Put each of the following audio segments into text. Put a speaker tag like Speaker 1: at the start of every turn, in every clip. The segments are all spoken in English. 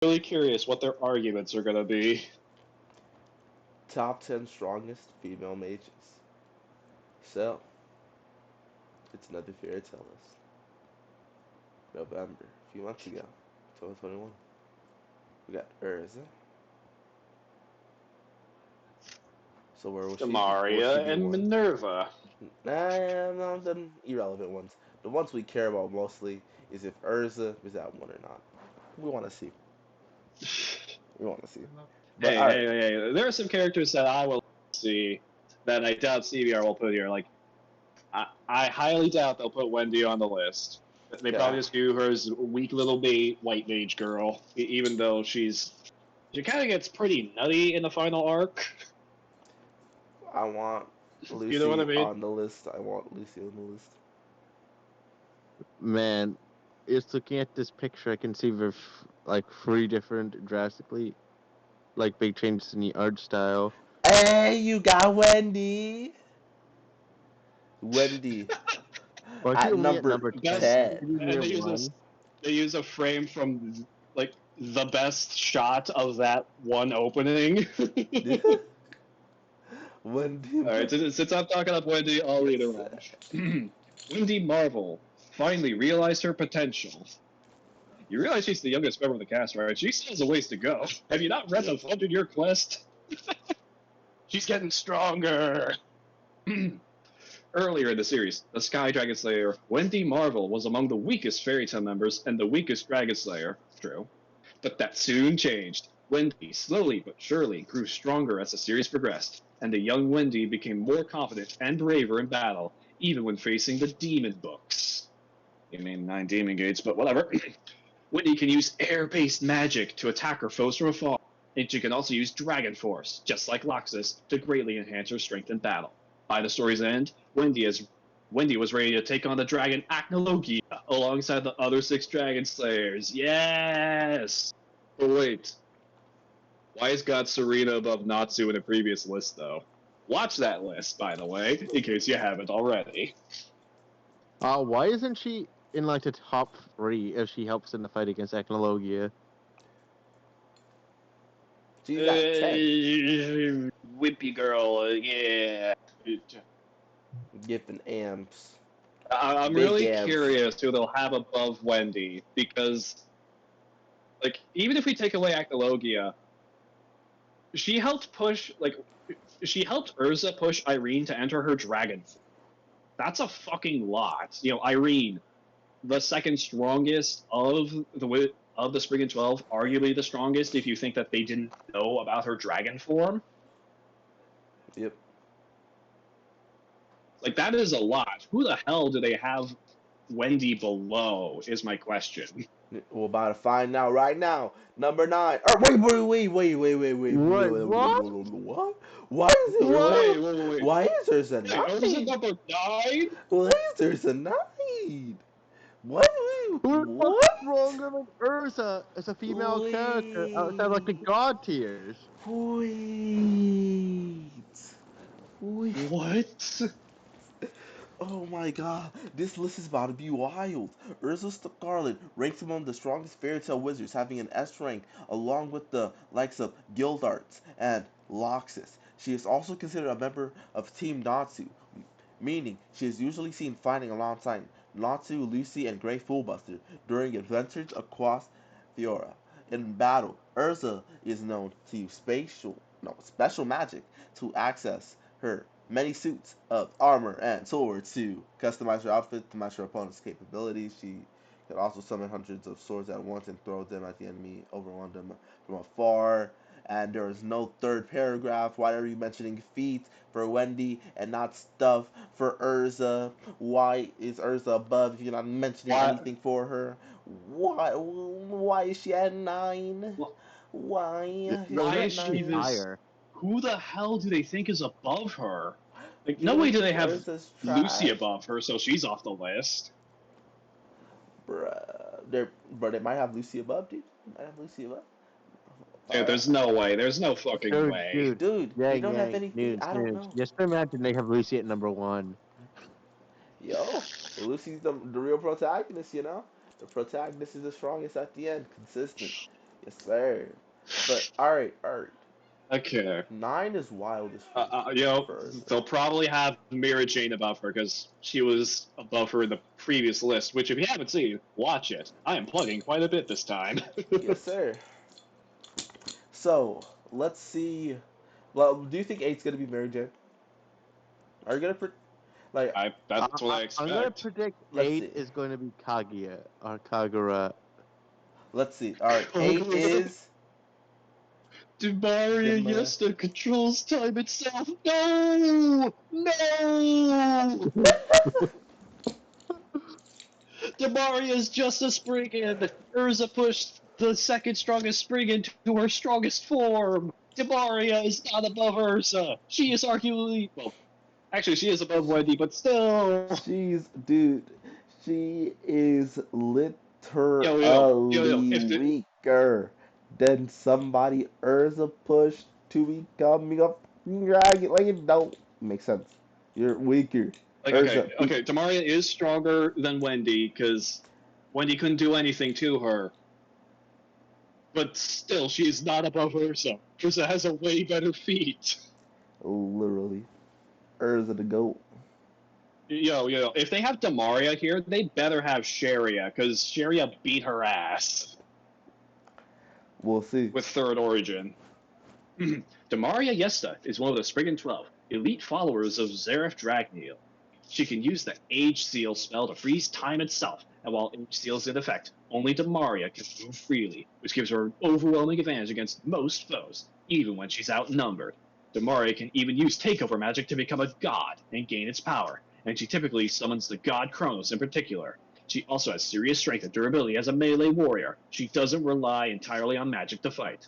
Speaker 1: really curious what their arguments are gonna be.
Speaker 2: Top 10 strongest female mages. So, it's another fairy tale list. November, a few months ago, 2021. We got Urza. So where will she be? Will she
Speaker 1: Demaria
Speaker 2: be
Speaker 1: and
Speaker 2: one?
Speaker 1: Minerva.
Speaker 2: Nah, no, the irrelevant ones. The ones we care about mostly is if Urza is at one or not. We want to see. We want to see. But
Speaker 1: Hey,
Speaker 2: all right,
Speaker 1: hey, hey! There are some characters that I will see that I doubt CBR will put here. Like, I highly doubt they'll put Wendy on the list. They
Speaker 2: yeah,
Speaker 1: probably just view her as a weak little white mage girl, even though she kind of gets pretty nutty in the final arc.
Speaker 2: I want
Speaker 1: You know what
Speaker 2: Lucy
Speaker 1: I mean?
Speaker 2: on the list. I want Lucy on the list.
Speaker 3: Man, just looking at this picture, I can see like three different drastically like big changes in the art style.
Speaker 2: Hey, you got Wendy. Wendy
Speaker 3: Why is she
Speaker 2: at
Speaker 3: only at
Speaker 2: number
Speaker 3: number
Speaker 1: The
Speaker 3: 10?
Speaker 1: best,
Speaker 3: Should
Speaker 2: 10.
Speaker 3: she be
Speaker 1: and
Speaker 3: near one?
Speaker 1: they use a frame from like the best shot of that one opening.
Speaker 2: Wendy.
Speaker 1: All right, since I'm talking up Wendy, I'll read her
Speaker 2: Yes.
Speaker 1: off. Wendy Marvel finally realized her potential. You realize she's the youngest member of the cast, right? She still has a ways to go. Have you not read the 100-year quest? She's getting stronger. Earlier in the series, the Sky Dragon Slayer, Wendy Marvel was among the weakest Fairy Tail members and the weakest Dragon Slayer. True. But that soon changed. Wendy, slowly but surely, grew stronger as the series progressed, and the young Wendy became more confident and braver in battle, even when facing the demon books. You mean 9 demon gates, but whatever. Wendy can use air-based magic to attack her foes from afar, and she can also use Dragon Force, just like Loxus, to greatly enhance her strength in battle. By the story's end, Wendy was ready to take on the dragon Acnologia alongside the other 6 Dragon Slayers. Yes! But wait, why is God Serena above Natsu in a previous list, though? Watch that list, by the way, in case you haven't already.
Speaker 3: Why isn't she in like the top three if she helps in the fight against Echnologia?
Speaker 2: She's at 10.
Speaker 1: Wimpy girl, yeah.
Speaker 2: Giving amps.
Speaker 1: I'm
Speaker 2: Big
Speaker 1: really
Speaker 2: amps.
Speaker 1: curious who they'll have above Wendy because, like, even if we take away Acnologia, she helped push, like, she helped Urza push Irene to enter her dragon. That's a fucking lot. You know, Irene, the second strongest of the Spring and 12, arguably the strongest if you think that they didn't know about her dragon form.
Speaker 2: Yep.
Speaker 1: Like, that is a lot. Who the hell do they have Wendy below, is my question.
Speaker 2: We're about to find out right now. Number 9. Wait.
Speaker 3: What?
Speaker 2: What? Why is it?
Speaker 3: What?
Speaker 1: Wait.
Speaker 2: Why is there a
Speaker 1: Wait, Urza
Speaker 2: 9?
Speaker 1: number 9?
Speaker 2: Why is there a 9? What?
Speaker 3: Who the fuck is
Speaker 2: What?
Speaker 3: stronger than Ursa as a female character outside like the
Speaker 2: Wait.
Speaker 3: god tiers?
Speaker 2: Wait. Wait.
Speaker 1: What?
Speaker 2: Oh my god, this list is about to be wild. Urza Scarlet ranks among the strongest fairy tale wizards, having an S rank along with the likes of Gildarts and Loxus. She is also considered a member of Team Natsu, meaning she is usually seen fighting alongside Natsu, Lucy, and Grey Foolbuster during adventures across Fiora. In battle, Urza is known to use special magic to access her many suits of armor and swords to customize her outfit to match her opponent's capabilities. She can also summon hundreds of swords at once and throw them at the enemy, overwhelm them from afar. And there is no third paragraph. Why are you mentioning feet for Wendy and not stuff for Urza? Why is Urza above if you're not mentioning
Speaker 1: Why?
Speaker 2: anything for her? Why is she at 9? Why is she
Speaker 1: Why
Speaker 3: Ursa's
Speaker 2: at
Speaker 1: is she
Speaker 3: even
Speaker 2: 9?
Speaker 1: this?
Speaker 3: higher.
Speaker 1: Who the hell do they think is above her? Like, no way do they
Speaker 2: Because
Speaker 1: have
Speaker 2: Urza's
Speaker 1: Lucy
Speaker 2: trash.
Speaker 1: above her, so she's off the list.
Speaker 2: But they might have Lucy above, dude. They might have Lucy above.
Speaker 1: Dude,
Speaker 2: Alright.
Speaker 1: there's no way. There's no fucking way.
Speaker 3: Dude,
Speaker 2: Dude, they don't have
Speaker 3: yang,
Speaker 2: anything.
Speaker 3: nudes,
Speaker 2: I don't
Speaker 3: nudes.
Speaker 2: know.
Speaker 3: Just imagine they have Lucy at number 1.
Speaker 2: Yo, Lucy's the real protagonist, you know? The protagonist is the strongest at the end. Consistent. Yes, sir. But all right.
Speaker 1: Okay.
Speaker 2: 9 is wildest
Speaker 1: You know,
Speaker 2: for Urza.
Speaker 1: they'll probably have Mira Jane above her because she was above her in the previous list. Which, if you haven't seen, watch it. I am plugging quite a bit this time.
Speaker 2: Yes, sir. So let's see. Well, do you think eight's gonna be Mary Jane? Are you gonna like?
Speaker 1: That's what I
Speaker 3: I'm gonna
Speaker 1: expect.
Speaker 3: predict
Speaker 2: Let's
Speaker 3: 8
Speaker 2: see.
Speaker 3: is going to be Kaguya or Kagura.
Speaker 2: Let's see. All right, 8 is
Speaker 1: Demaria
Speaker 2: Dema.
Speaker 1: Yesta controls time itself. No! No! Demaria is just a spring, and Urza pushed the second strongest spring into her strongest form. Demaria is not above Urza. She is arguably, well, actually, she is above Wendy, but still.
Speaker 2: Dude. She is
Speaker 1: Yo.
Speaker 2: literally
Speaker 1: If the,
Speaker 2: weaker than somebody Urza pushed to becoming a dragon. Like it don't make sense. You're weaker.
Speaker 1: like,
Speaker 2: Urza.
Speaker 1: okay, Demaria is stronger than Wendy because Wendy couldn't do anything to her. But still, she's not above Urza. Urza has a way better feat.
Speaker 2: Literally. Urza the goat.
Speaker 1: Yo, if they have Demaria here, they better have Sharia, because Sharia beat her ass
Speaker 2: We'll see.
Speaker 1: with Third Origin. Demaria Yesta is one of the Spriggan 12, elite followers of Zareth Dragneel. She can use the Age Seal spell to freeze time itself, and while Age Seal is in effect, only Demaria can move freely, which gives her an overwhelming advantage against most foes, even when she's outnumbered. Demaria can even use takeover magic to become a god and gain its power, and she typically summons the god Kronos in particular. She also has serious strength and durability as a melee warrior. She doesn't rely entirely on magic to fight.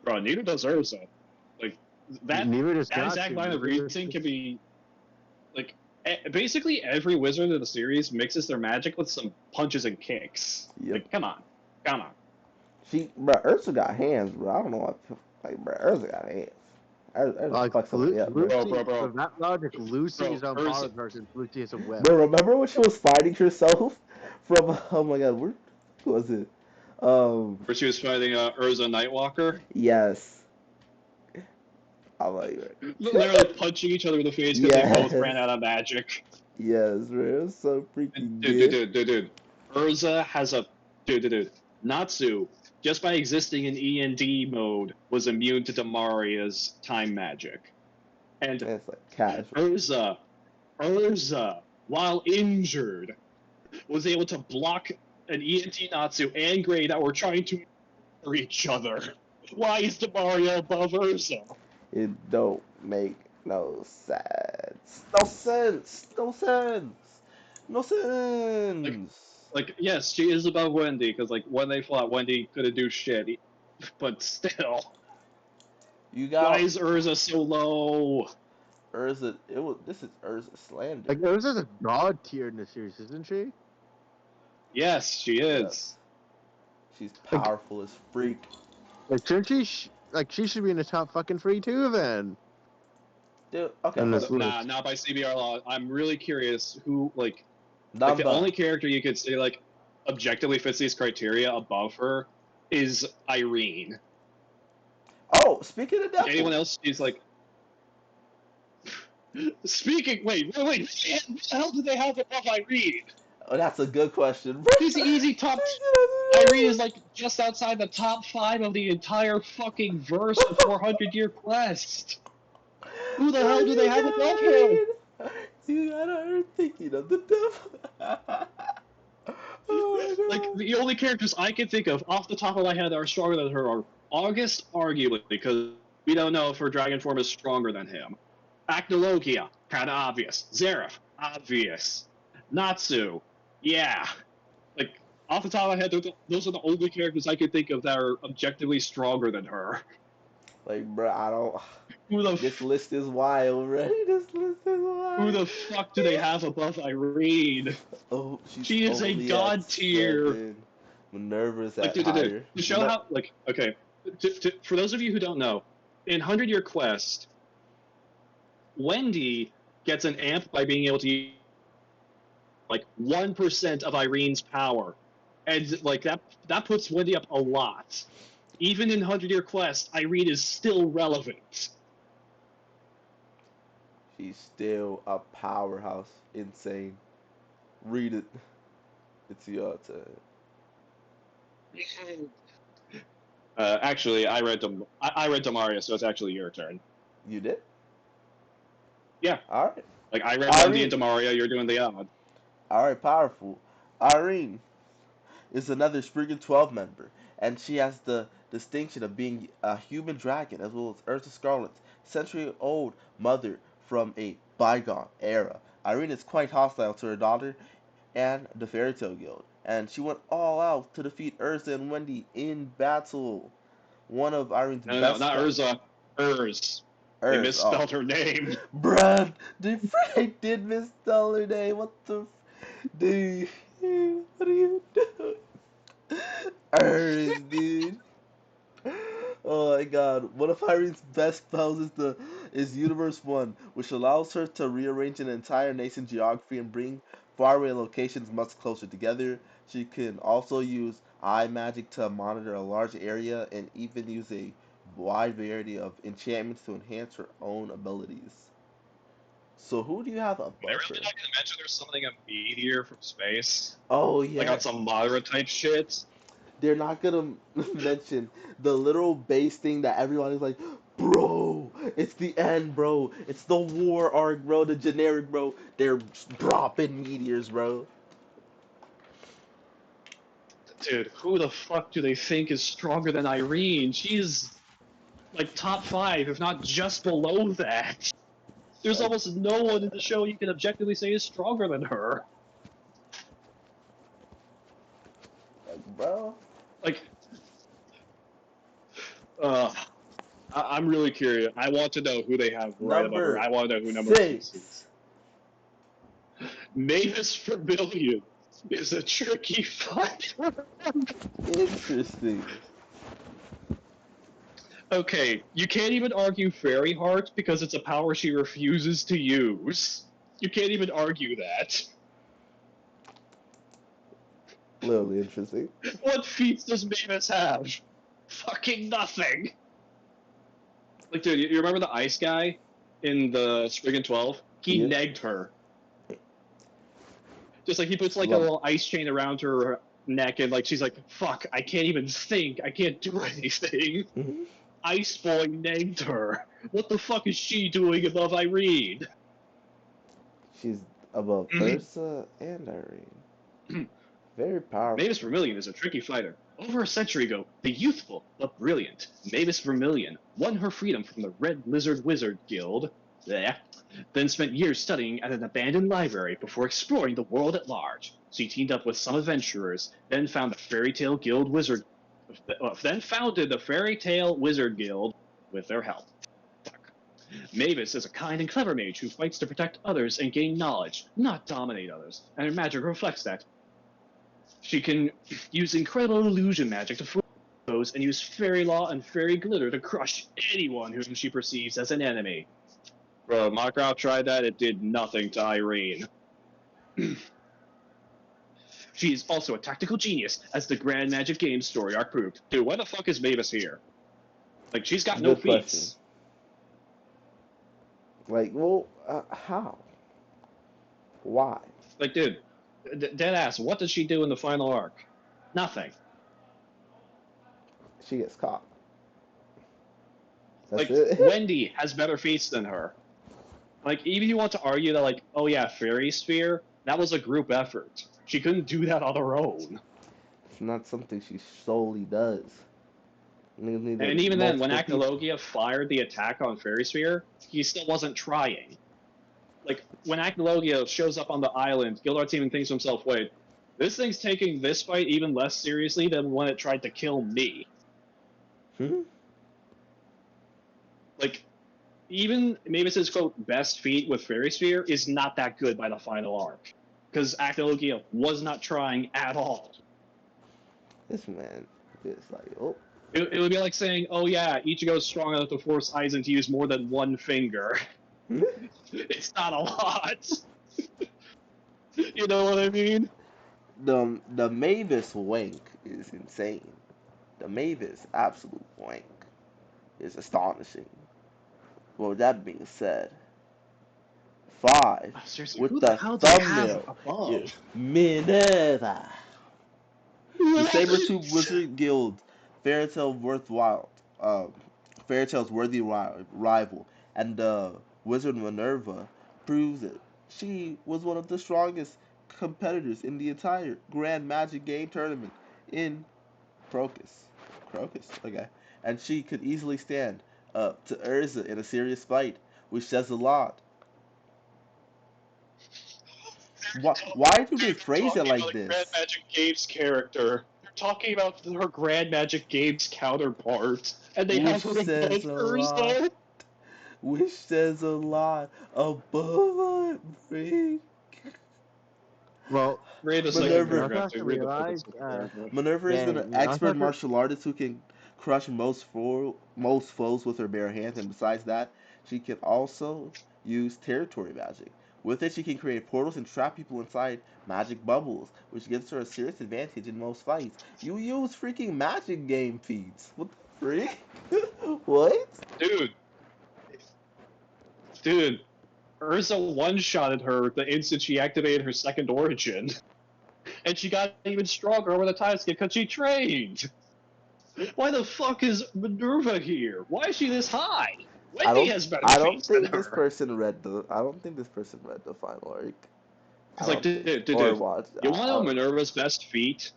Speaker 1: Bro, neither does Urza. Like, that exact line of reasoning can be, like, basically every wizard in the series mixes their magic with some punches and kicks.
Speaker 2: Yep.
Speaker 1: Like, come on.
Speaker 2: Urza got hands, bro. I don't know what, like, bro, Urza got hands. Urza
Speaker 3: Like,
Speaker 2: fuck somebody up, bro.
Speaker 1: Bro.
Speaker 3: With that logic, Lucy is on par
Speaker 1: Urza.
Speaker 3: with her since Lucy is a whip.
Speaker 2: Bro, remember when she was fighting herself from, oh my god, who was it?
Speaker 1: Where she was fighting Urza Nightwalker.
Speaker 2: Yes. I'm like,
Speaker 1: Literally punching each other in the face because they both ran out of magic.
Speaker 2: yes, bro, it was so freaking good.
Speaker 1: Dude. Urza has a... Dude. Natsu, just by existing in END mode, was immune to Damaria's time magic. And
Speaker 2: It's like casual.
Speaker 1: Urza, while injured, was able to block an ENT Natsu and Grey that were trying to murder each other. Why is Demaria above Urza?
Speaker 2: It don't make no sense. No sense.
Speaker 1: Like, yes, she is above Wendy, because, like, when they fought, Wendy couldn't do shit. But still.
Speaker 2: You got
Speaker 1: Why is Urza so low?
Speaker 2: Urza. This is Urza slander.
Speaker 3: Like, Urza's a god tier in the series, isn't she?
Speaker 1: Yes, she is.
Speaker 2: Yes. She's powerful as freak.
Speaker 3: Like, shouldn't she? She should be in the top fucking 3 too, then.
Speaker 2: Dude, okay.
Speaker 1: Not by CBR law. I'm really curious who, like the
Speaker 2: Dumba.
Speaker 1: only character you could say, like, objectively fits these criteria above her is Irene.
Speaker 2: Oh, speaking of that,
Speaker 1: Anyone else, she's like... Wait, who the hell do they have above Irene?
Speaker 2: oh, that's a good question.
Speaker 1: She's the easy top... Irene is, like, just outside the top 5 of the entire fucking verse of 400-year quest. Who the hell do they have above her?
Speaker 2: You got her thinking of the devil. Oh my
Speaker 1: Like,
Speaker 2: God.
Speaker 1: the only characters I can think of off the top of my head that are stronger than her are August, arguably, because we don't know if her dragon form is stronger than him. Acnologia, kinda obvious. Zareth, obvious. Natsu, yeah. Like, off the top of my head, those are the only characters I can think of that are objectively stronger than her.
Speaker 2: Like, bro, I don't.
Speaker 1: Who
Speaker 2: This list is wild, bro. This list is wild.
Speaker 1: Who the fuck do they have above Irene?
Speaker 2: Oh,
Speaker 1: She is a
Speaker 2: only
Speaker 1: god
Speaker 2: at
Speaker 1: tier.
Speaker 2: 7. Minerva's
Speaker 1: Like,
Speaker 2: at higher.
Speaker 1: to show how, like, okay, for those of you who don't know, in 100-Year Quest, Wendy gets an amp by being able to use, like, 1% of Irene's power, and like that puts Wendy up a lot. Even in 100-Year Quest, Irene is still relevant.
Speaker 2: She's still a powerhouse. Insane. Read it. It's your turn.
Speaker 1: Actually, I read Demaria, so it's actually your turn.
Speaker 2: You did?
Speaker 1: Yeah.
Speaker 2: Alright.
Speaker 1: Like, I read Wendy and Demaria, you're doing the odd.
Speaker 2: Alright, powerful. Irene is another Spriggan 12 member, and she has the distinction of being a human dragon as well as Ursa Scarlet's century-old mother from a bygone era. Irene is quite hostile to her daughter and the Fairy Tale Guild, and she went all out to defeat Ursa and Wendy in battle. One of Irene's
Speaker 1: No,
Speaker 2: best
Speaker 1: not
Speaker 2: friends.
Speaker 1: Urza. Urs. They
Speaker 2: Urs, oh.
Speaker 1: misspelled her name.
Speaker 2: Bruh, they Frank did misspell her name. What the dude? What are you doing? Urs, dude. Oh my god. One of Irene's best spells is Universe 1, which allows her to rearrange an entire nation's geography and bring faraway locations much closer together. She can also use eye magic to monitor a large area and even use a wide variety of enchantments to enhance her own abilities. So who do you have above
Speaker 1: They're
Speaker 2: her?
Speaker 1: really not gonna mention there's something a meteor from space.
Speaker 2: Oh
Speaker 1: Like on
Speaker 2: yes.
Speaker 1: some Madara type shit.
Speaker 2: They're not gonna mention the literal base thing that everyone is like, bro, it's the end, bro. It's the war arc, bro. The generic, bro. They're dropping meteors, bro.
Speaker 1: Dude, who the fuck do they think is stronger than Irene? She's like top 5, if not just below that. There's
Speaker 2: Like,
Speaker 1: almost no one in the show you can objectively say is stronger than her.
Speaker 2: bro.
Speaker 1: Like, I'm really curious. I want to know who they have right above her.
Speaker 2: Number
Speaker 1: I want to know who number 6
Speaker 2: 6.
Speaker 1: is. Mavis Vermillion is a tricky fighter.
Speaker 2: Interesting.
Speaker 1: Okay, you can't even argue Fairy Heart because it's a power she refuses to use. You can't even argue that.
Speaker 2: Literally interesting.
Speaker 1: What feats does Mavis have? Fucking nothing. Like, dude, you remember the ice guy in the Spriggan 12? He
Speaker 2: Yeah.
Speaker 1: negged her. Just like he puts like a
Speaker 2: Love.
Speaker 1: little ice chain around her neck, and like she's like, "Fuck, I can't even think. I can't do anything."
Speaker 2: Mhm.
Speaker 1: Ice Boy named her. What the fuck is she doing above Irene?
Speaker 2: She's above Ursa and Irene. Very powerful.
Speaker 1: Mavis Vermillion is a tricky fighter. Over a century ago, the youthful but brilliant Mavis Vermillion won her freedom from the Red Lizard Wizard Guild, then spent years studying at an abandoned library before exploring the world at large. She teamed up with some adventurers, then found the Fairy Tale Guild Wizard, then founded the Fairy Tale Wizard Guild with their help. Mavis is a kind and clever mage who fights to protect others and gain knowledge, not dominate others, and her magic reflects that. She can use incredible illusion magic to fool foes and use fairy law and fairy glitter to crush anyone whom she perceives as an enemy. Bro, Mockrop tried that, it did nothing to Irene. She is also a tactical genius, as the Grand Magic Games story arc proved. Dude, why the fuck is Mavis here? Like, she's got no
Speaker 2: Good question.
Speaker 1: feats.
Speaker 2: Like, well, how? Why?
Speaker 1: Like, dude, deadass, what does she do in the final arc? Nothing.
Speaker 2: She gets caught. That's
Speaker 1: Like,
Speaker 2: it.
Speaker 1: Wendy has better feats than her. Like, even if you want to argue that, like, oh yeah, Fairy Sphere, that was a group effort. She couldn't do that on her own.
Speaker 2: It's not something she solely does.
Speaker 1: And even then, when Acnologia fired the attack on Fairy Sphere, he still wasn't trying. Like, when Acnologia shows up on the island, Gildart's even thinks to himself, wait, this thing's taking this fight even less seriously than when it tried to kill me. Like, even Mavis's, quote, best feat with Fairy Sphere is not that good by the final arc. Because Acnologia was not trying at all.
Speaker 2: This man is like, oh.
Speaker 1: It would be like saying, oh yeah, Ichigo's strong enough to force Aizen to use more than one finger. It's not a lot. You know what I mean?
Speaker 2: the Mavis wank is insane. The Mavis absolute wank is astonishing. Well, with that being said, 5
Speaker 1: Seriously,
Speaker 2: with
Speaker 1: who the
Speaker 2: the
Speaker 1: hell do they have
Speaker 2: thumbnail is
Speaker 1: above?
Speaker 2: Minerva. The Saber-Tooth Wizard Guild Fairytale worthwhile, um, Fairytale's worthy rival, and Wizard Minerva proves it. She was one of the strongest competitors in the entire Grand Magic Game Tournament in Crocus. Crocus, okay. And she could easily stand up to Urza in a serious fight, which says a lot. Why do they
Speaker 1: They're
Speaker 2: phrase it
Speaker 1: talking
Speaker 2: like
Speaker 1: about a Grand
Speaker 2: this?
Speaker 1: Magic Games character. They're talking about her Grand Magic Games counterpart, and they
Speaker 2: Which
Speaker 1: have her
Speaker 2: says
Speaker 1: above
Speaker 2: a lot.
Speaker 1: Urso.
Speaker 2: Which says a lot above me.
Speaker 3: Well,
Speaker 1: Greatest thing I've
Speaker 3: Dan, you
Speaker 1: ever
Speaker 2: Minerva.
Speaker 3: also
Speaker 1: got
Speaker 3: have
Speaker 1: to
Speaker 3: to
Speaker 1: read the fucking
Speaker 3: realize,
Speaker 1: super character.
Speaker 2: Minerva is an
Speaker 3: Dan, you also
Speaker 2: expert
Speaker 3: have to.
Speaker 2: martial artist who can crush most foes with her bare hands, and besides that, she can also use territory magic. With it, she can create portals and trap people inside magic bubbles, which gives her a serious advantage in most fights. You use freaking magic game feats. What the freak? What?
Speaker 1: Dude, dude, Urza one-shotted her the instant she activated her second origin. And she got even stronger over the time skip because she trained. Why the fuck is Minerva here? Why is she this high?
Speaker 2: I
Speaker 1: Wendy
Speaker 2: don't
Speaker 1: has better
Speaker 2: I don't
Speaker 1: feats than
Speaker 2: think this
Speaker 1: her.
Speaker 2: person read the I don't think this person read the final arc. I
Speaker 1: It's like,
Speaker 2: don't think
Speaker 1: dude, dude,
Speaker 2: or
Speaker 1: dude.
Speaker 2: watched.
Speaker 1: You want to know Minerva's best feat?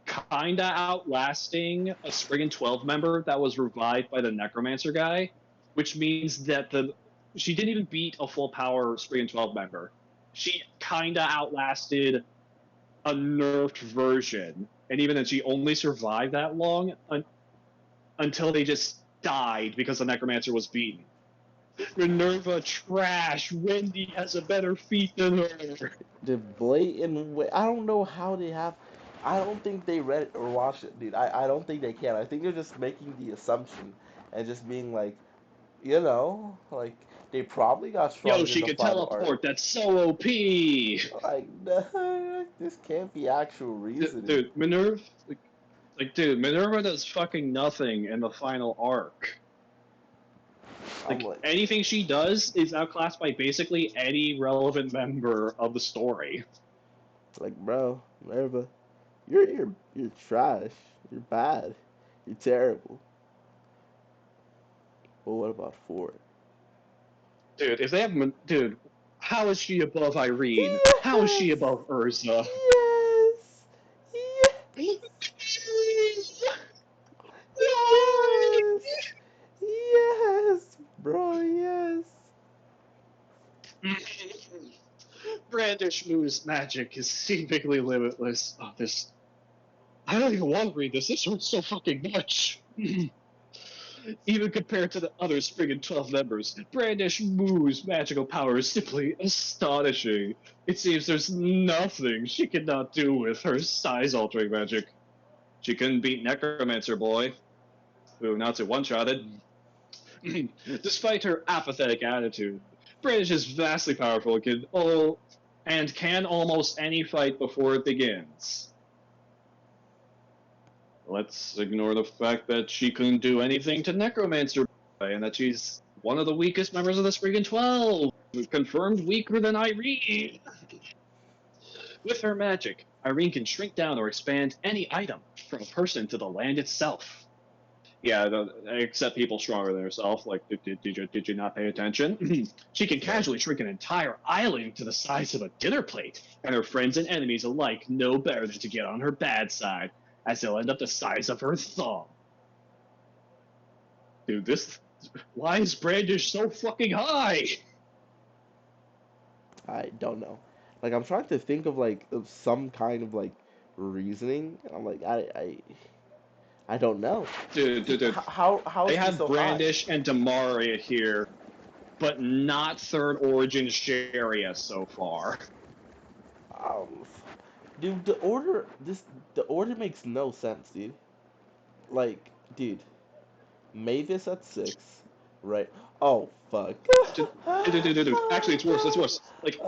Speaker 1: Kinda outlasting a Spriggan 12 member that was revived by the Necromancer guy, which means that she didn't even beat a full power Spriggan 12 member. She kinda outlasted a nerfed version, and even then, she only survived that long until they just died because the Necromancer was beaten. Minerva trash. Wendy has a better feat than her.
Speaker 2: The blatant way. I don't know how they have. I don't think they read it or watched it, dude. I don't think they can. I think they're just making the assumption and just being like, like they probably got
Speaker 1: Yo,
Speaker 2: stronger in
Speaker 1: she
Speaker 2: the
Speaker 1: can
Speaker 2: final arc.
Speaker 1: teleport. That's so OP.
Speaker 2: Like, this can't be actual reasoning.
Speaker 1: Dude, Minerva, dude, Minerva does fucking nothing in the final arc.
Speaker 2: I'm
Speaker 1: Like,
Speaker 2: like,
Speaker 1: anything she does is outclassed by basically any relevant member of the story.
Speaker 2: bro, Nerva, you're trash. You're bad. You're terrible. But what about 4?
Speaker 1: Dude, if they have. Dude, how is she above Irene? How is she
Speaker 2: Yes!
Speaker 1: above Urza?
Speaker 2: Yes! Yes! Yes! Bro, yes!
Speaker 1: Brandish Moo's magic is seemingly limitless. Oh, this. I don't even want to read this. This hurts so fucking much. Even compared to the other Spriggan 12 members, Brandish Moo's magical power is simply astonishing. It seems there's nothing she cannot do with her size-altering magic. She couldn't beat Necromancer Boy, who Natsu one-shotted. Despite her apathetic attitude, Brandish is vastly powerful and can almost any fight before it begins. Let's ignore the fact that she couldn't do anything to Necromancer Boy, and that she's one of the weakest members of the Spriggan 12, confirmed weaker than Irene. With her magic, Irene can shrink down or expand any item from a person to the land itself. Yeah, except people stronger than herself. Like, did you not pay attention? She can casually shrink an entire island to the size of a dinner plate, and her friends and enemies alike know better than to get on her bad side, as they'll end up the size of her thumb. Dude, why is Brandish so fucking high?
Speaker 2: I don't know. Like, I'm trying to think of, like, of some kind of, like, reasoning. And I'm like, I don't know.
Speaker 1: Dude.
Speaker 2: How
Speaker 1: They
Speaker 2: is he
Speaker 1: have
Speaker 2: so high?
Speaker 1: Brandish and Demaria here, but not Third Origin Sharia so far.
Speaker 2: Um, dude, the order makes no sense, dude. Like, dude, Mavis at 6, right? Oh, fuck.
Speaker 1: Dude. Actually, it's worse. It's worse. Like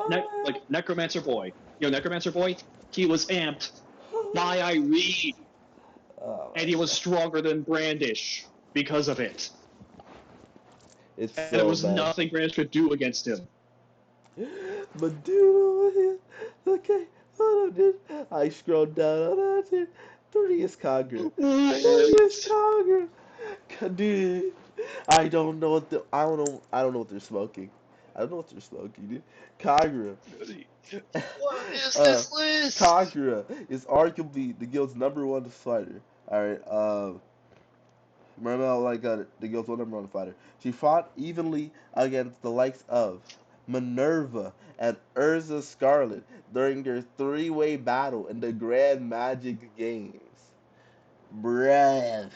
Speaker 1: Necromancer Boy. Necromancer Boy. He was amped by Irene,
Speaker 2: Oh
Speaker 1: and
Speaker 2: my
Speaker 1: he was
Speaker 2: god.
Speaker 1: stronger than Brandish because of it.
Speaker 2: It's
Speaker 1: And there
Speaker 2: so
Speaker 1: was
Speaker 2: bad.
Speaker 1: nothing Brandish could do against him.
Speaker 2: But dude, okay, hold on, dude. I scrolled down on that, dude. 30 is Kagura. 30 is
Speaker 1: What?
Speaker 2: Kagura. Dude, I don't know what they're smoking. I don't know what they're smoking, dude. Kagura.
Speaker 1: What is
Speaker 2: uh,
Speaker 1: this list?
Speaker 2: Kagura is arguably the guild's number one fighter. Alright, remember how like the guild's one number one fighter. She fought evenly against the likes of Minerva and Urza Scarlet during their three-way battle in the Grand Magic Games. Bruh,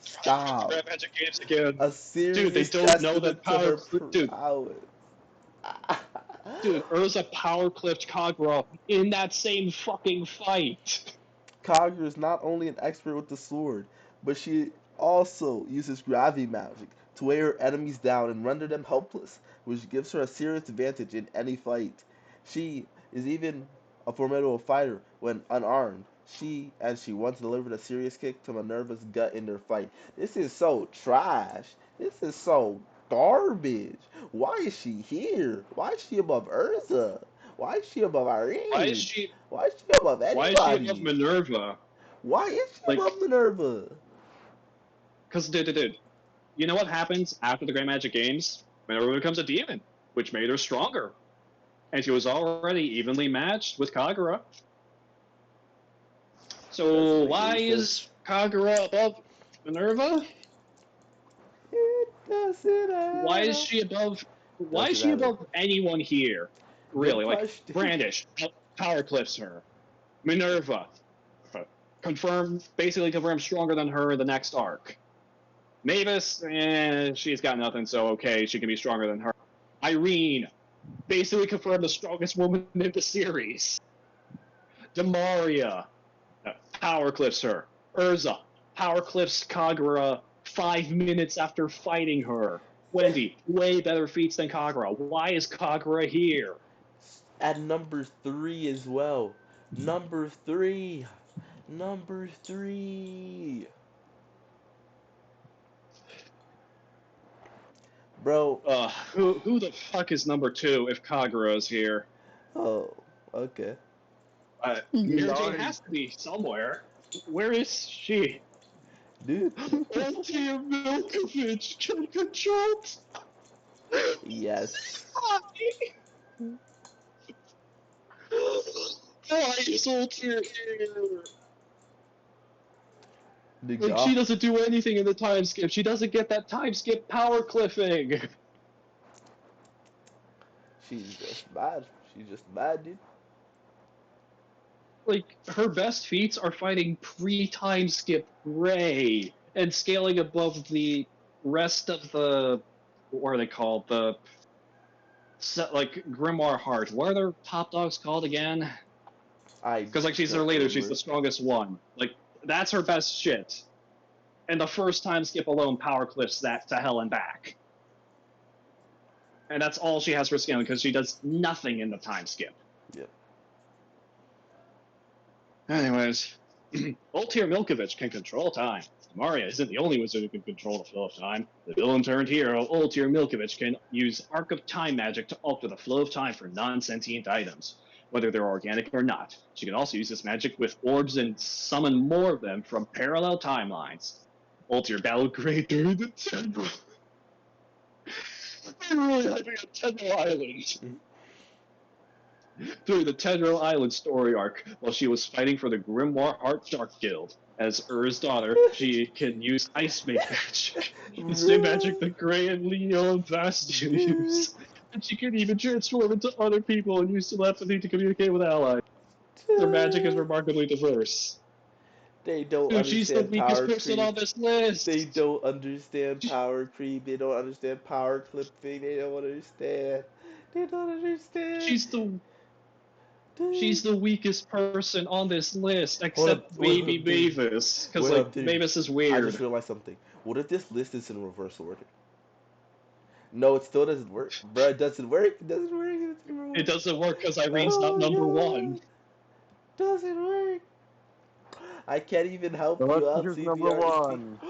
Speaker 2: stop.
Speaker 1: Grab Magic Games again.
Speaker 2: A
Speaker 1: Dude, they
Speaker 2: serious
Speaker 1: don't know that
Speaker 2: testament to
Speaker 1: power.
Speaker 2: her
Speaker 1: Dude,
Speaker 2: prowess.
Speaker 1: dude, Urza power clipped Kagura in that same fucking fight.
Speaker 2: Kagura is not only an expert with the sword, but she also uses gravity magic to weigh her enemies down and render them helpless, which gives her a serious advantage in any fight. She is even a formidable fighter when unarmed. She once delivered a serious kick to Minerva's gut in their fight. This is so trash. This is so garbage. Why is she here? Why is she above Urza? Why is she above
Speaker 1: Why is
Speaker 2: Irene?
Speaker 1: she?
Speaker 2: Why is she above
Speaker 1: Why is she above
Speaker 2: anybody?
Speaker 1: Minerva?
Speaker 2: Why is she
Speaker 1: Like,
Speaker 2: above Minerva?
Speaker 1: because dude, you know what happens after the Grand Magic Games? Minerva becomes a demon, which made her stronger, and she was already evenly matched with Kagura.
Speaker 2: Doesn't
Speaker 1: So
Speaker 2: make
Speaker 1: why
Speaker 2: any sense.
Speaker 1: is Kagura above Minerva?
Speaker 2: It doesn't
Speaker 1: Why
Speaker 2: add
Speaker 1: is
Speaker 2: up.
Speaker 1: she above? Why is
Speaker 2: Doesn't
Speaker 1: she
Speaker 2: add up.
Speaker 1: above anyone here?
Speaker 2: Good
Speaker 1: Really, like
Speaker 2: question.
Speaker 1: Brandish power clips her. Minerva basically confirmed stronger than her in the next arc. Mavis, she's got nothing, so okay, she can be stronger than her. Irene, basically confirmed the strongest woman in the series. Demaria, power clips her. Urza, power clips Kagura 5 minutes after fighting her. Wendy, way better feats than Kagura. Why is Kagura here?
Speaker 2: At number three as well. Number three. Number three. Bro.
Speaker 1: Who the fuck is number two if Kagura is here?
Speaker 2: Oh, okay.
Speaker 1: Mary Jane
Speaker 3: Nice.
Speaker 1: has to be somewhere. Where is she?
Speaker 2: Dude.
Speaker 1: Altia Milkovich can control.
Speaker 2: Yes.
Speaker 1: Why is Altia here? Like,
Speaker 2: Nigga.
Speaker 1: she doesn't do anything in the time skip. She doesn't get that time skip power cliffing.
Speaker 2: She's just mad. She's just mad, dude.
Speaker 1: Like, her best feats are fighting pre-time skip Ray and scaling above the rest of the, what are they called? The, like, Grimoire Heart. What are their top dogs called again?
Speaker 2: I
Speaker 1: Because, like, she's their
Speaker 2: don't
Speaker 1: leader. She's
Speaker 2: remember.
Speaker 1: the strongest one. Like, that's her best shit. And the first time skip alone power cliffs that to hell and back. And that's all she has for scaling because she does nothing in the time skip.
Speaker 2: Yep.
Speaker 1: Anyways, Voltaire Milkovich can control time. Maria isn't the only wizard who can control the flow of time. The villain-turned hero, Voltaire Milkovich, can use Arc of Time magic to alter the flow of time for non-sentient items, whether they're organic or not. She can also use this magic with orbs and summon more of them from parallel timelines. Voltaire battled Grey during the Tendril. They're really hyping up Tendril Island. During the Tendril Island story arc, while she was fighting for the Grimoire Heart Dark Guild. As Ur's daughter, she can use Ice Make magic, the same magic
Speaker 2: Bro.
Speaker 1: that Grey and Leo and Bastion
Speaker 2: Dude.
Speaker 1: use. And she can even transform into other people and use telepathy to communicate with allies. Their magic is remarkably diverse.
Speaker 2: They don't
Speaker 1: Dude, she's the
Speaker 2: understand
Speaker 1: weakest
Speaker 2: power
Speaker 1: person
Speaker 2: creep.
Speaker 1: on this
Speaker 2: They
Speaker 1: list!
Speaker 2: don't understand power creep. They don't understand power clipping. They don't understand. They don't understand.
Speaker 1: She's the
Speaker 2: Dude.
Speaker 1: she's the weakest person on this list,
Speaker 2: Hold up.
Speaker 1: except
Speaker 2: Wait, hold
Speaker 1: maybe
Speaker 2: up, dude.
Speaker 1: Mavis, because
Speaker 2: Wait
Speaker 1: like
Speaker 2: up, dude.
Speaker 1: Mavis is
Speaker 2: I just
Speaker 1: weird.
Speaker 2: realized something. What if this list is in reverse order? No, it still doesn't work. Bro, it doesn't work. It doesn't work. It doesn't
Speaker 1: It
Speaker 2: work.
Speaker 1: doesn't work because Irene's not
Speaker 2: Oh
Speaker 1: number
Speaker 2: my
Speaker 1: one.
Speaker 2: god. doesn't work. I can't even help
Speaker 3: So let's
Speaker 2: you out,
Speaker 3: choose number
Speaker 2: CBRC.
Speaker 3: one.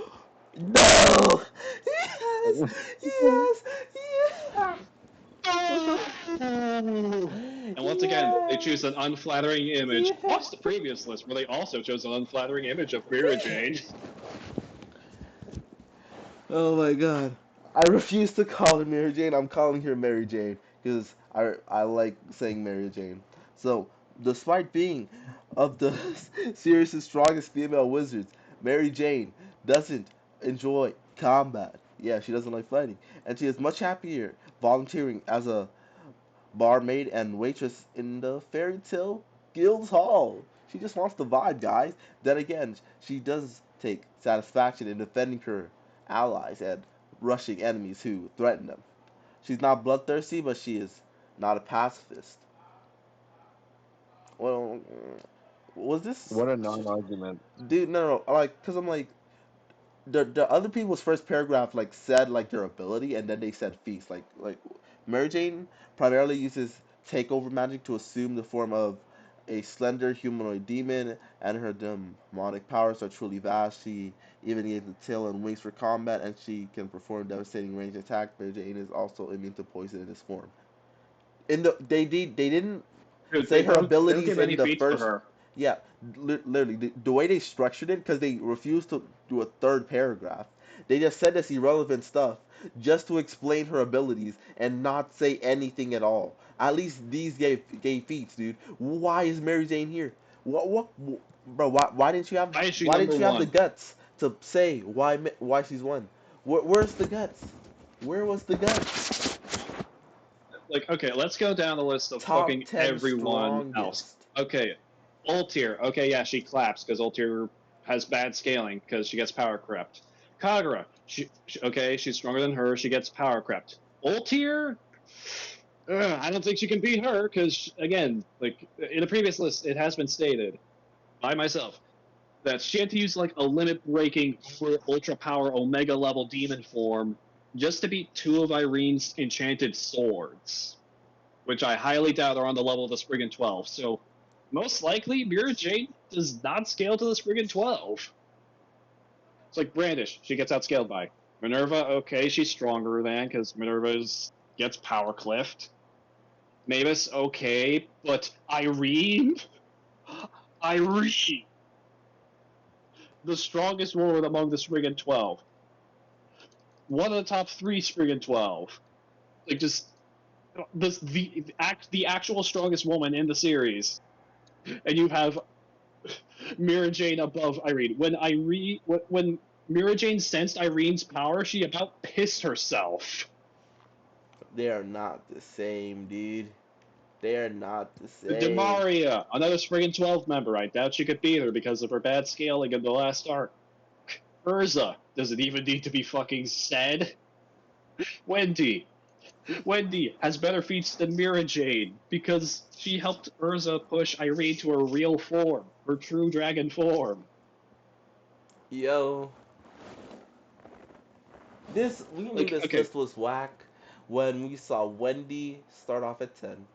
Speaker 2: No! Yes! Yes! Yes!
Speaker 1: And once again, they choose an
Speaker 2: Yes!
Speaker 1: unflattering image.
Speaker 2: Yes!
Speaker 1: Watch the previous list where they also chose an unflattering image of Mira Jane.
Speaker 2: Oh my god. I refuse to call her Mary Jane. I'm calling her Mary Jane because I like saying Mary Jane. So, despite being of the series' strongest female wizards, Mary Jane doesn't enjoy combat. Yeah, she doesn't like fighting, and she is much happier volunteering as a barmaid and waitress in the Fairy Tale Guild's Hall. She just wants the vibe, guys. Then again, she does take satisfaction in defending her allies and rushing enemies who threaten them. She's not bloodthirsty, but she is not a pacifist. Well, was this,
Speaker 3: What a non-argument.
Speaker 2: dude? No, no, like, cause I'm like, the other people's first paragraph like said like their ability and then they said feast like Mary Jane primarily uses takeover magic to assume the form of a slender humanoid demon, and her demonic powers are truly vast. She even needs the tail and wings for combat, and she can perform devastating range attack. Mary Jane is also immune to poison in this form. They didn't
Speaker 1: Dude,
Speaker 2: say her
Speaker 1: they don't
Speaker 2: abilities
Speaker 1: give
Speaker 2: in
Speaker 1: any
Speaker 2: the
Speaker 1: feats for
Speaker 2: first.
Speaker 1: her.
Speaker 2: Yeah, literally the way they structured it, because they refused to do a third paragraph. They just said this irrelevant stuff just to explain her abilities and not say anything at all. At least these gave feats, dude. Why is Mary Jane here? Bro?
Speaker 1: Why is she
Speaker 2: why
Speaker 1: number
Speaker 2: didn't you have the
Speaker 1: one?
Speaker 2: guts to say why she's one? Where's the guts? Where was the guts?
Speaker 1: Like, okay, let's go down the list of
Speaker 2: Top
Speaker 1: fucking
Speaker 2: 10
Speaker 1: everyone else.
Speaker 2: strongest.
Speaker 1: Okay, Ultir. Okay, yeah, she claps because Ultir has bad scaling because she gets power crept. Kagura. Okay, she's stronger than her. She gets power crept. Ultir. I don't think she can beat her because, again, like in the previous list, it has been stated by myself that she had to use like a limit breaking ultra power omega level demon form just to beat two of Irene's enchanted swords, which I highly doubt are on the level of the Spriggan 12. So most likely, Mira Jade does not scale to the Spriggan 12. It's like Brandish, she gets outscaled by. Minerva, okay, she's stronger than because Minerva's gets power cliffed. Mavis, okay, but Irene, Irene, the strongest woman among the Spriggan 12, one of the top three Spriggan 12. Like just the actual strongest woman in the series, and you have Mira Jane above Irene. When Mira Jane sensed Irene's power, she about pissed herself.
Speaker 2: They are not the same, dude. They are not the same.
Speaker 1: Demaria, another Spriggan 12 member. I doubt she could beat her because of her bad scaling in the last arc. Urza, does it even need to be fucking said? Wendy. Wendy has better feats than Mira Jade because she helped Urza push Irene to her real form, her true dragon form.
Speaker 2: Yo, we knew
Speaker 1: Like,
Speaker 2: this
Speaker 1: okay,
Speaker 2: list was whack when we saw Wendy start off at 10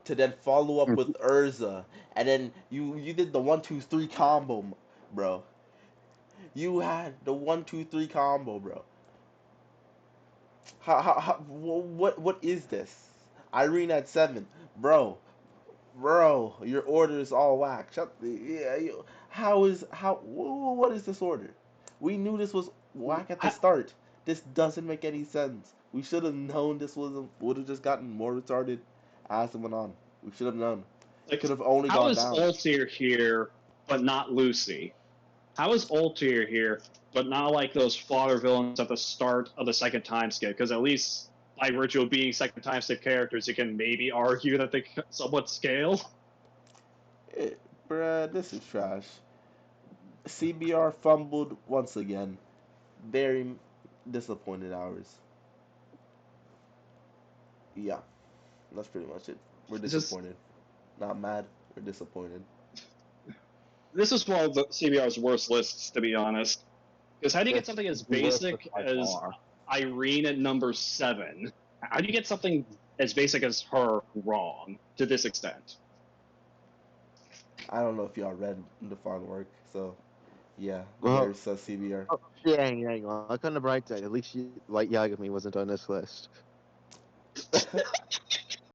Speaker 2: to then follow up with Urza, and then you did the 1 2 3 combo, bro. You had the 1 2 3 combo, bro. What is this? Irene at 7, bro. Bro, your order is all whack. Yeah. What is this order? We knew this was whack at the
Speaker 1: I,
Speaker 2: start. This doesn't make any sense. We should have known this would have just gotten more retarded as it went on. We should have known. It
Speaker 1: like,
Speaker 2: could have only
Speaker 1: how
Speaker 2: gone
Speaker 1: is
Speaker 2: down.
Speaker 1: Altair here, but not Lucy? How is Altair here, but not like those fodder villains at the start of the second time skip? Because at least by virtue of being second time skip characters, you can maybe argue that they somewhat scale.
Speaker 2: Bruh, this is trash. CBR fumbled once again. Very disappointed hours. Yeah, that's pretty much it. We're
Speaker 1: It's just
Speaker 2: disappointed. Not mad, we're disappointed.
Speaker 1: this is one of the CBR's worst lists, to be honest. Because how do you get
Speaker 3: This
Speaker 1: something as
Speaker 3: is the worst
Speaker 1: basic
Speaker 3: by
Speaker 1: as
Speaker 3: far.
Speaker 1: Irene at number 7? How do you get something as basic as her wrong to this extent?
Speaker 2: I don't know if y'all read the fine work, so yeah,
Speaker 3: Well,
Speaker 2: there's CBR.
Speaker 3: oh, yeah, hang on. Look on the bright side. At least Light Yagami wasn't on this list.